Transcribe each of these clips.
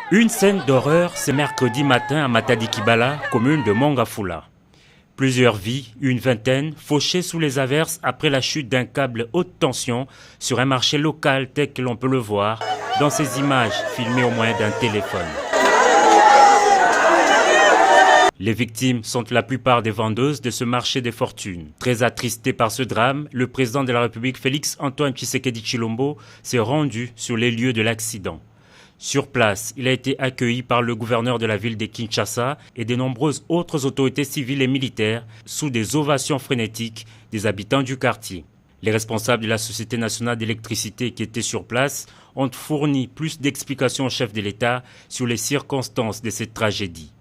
Une scène d'horreur ce mercredi matin à Matadi-Kibala, commune de Mongafula. Plusieurs vies, une vingtaine, fauchées sous les averses après la chute d'un câble haute tension sur un marché local tel que l'on peut le voir dans ces images filmées au moyen d'un téléphone. Les victimes sont la plupart des vendeuses de ce marché des fortunes. Très attristé par ce drame, le président de la République, Félix-Antoine Tshisekedi Tshilombo, s'est rendu sur les lieux de l'accident. Sur place, il a été accueilli par le gouverneur de la ville de Kinshasa et de nombreuses autres autorités civiles et militaires sous des ovations frénétiques des habitants du quartier. Les responsables de la Société nationale d'électricité qui étaient sur place ont fourni plus d'explications au chef de l'État sur les circonstances de cette tragédie.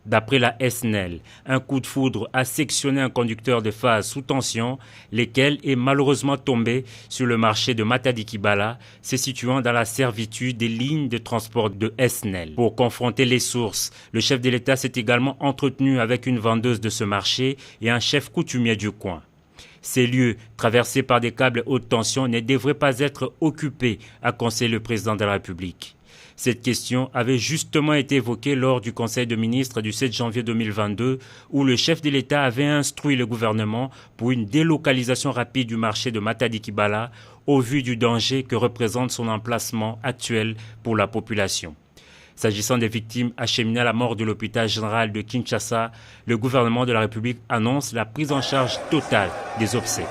D'après la SNEL, un coup de foudre a sectionné un conducteur de phase sous tension, lequel est malheureusement tombé sur le marché de Matadi-Kibala, se situant dans la servitude des lignes de transport de SNEL. Pour confronter les sources, le chef de l'État s'est également entretenu avec une vendeuse de ce marché et un chef coutumier du coin. Ces lieux, traversés par des câbles haute tension, ne devraient pas être occupés, a conseillé le président de la République. Cette question avait justement été évoquée lors du Conseil de ministres du 7 janvier 2022 où le chef de l'État avait instruit le gouvernement pour une délocalisation rapide du marché de Matadi-Kibala au vu du danger que représente son emplacement actuel pour la population. S'agissant des victimes acheminées à la mort de l'hôpital général de Kinshasa, le gouvernement de la République annonce la prise en charge totale des obsèques.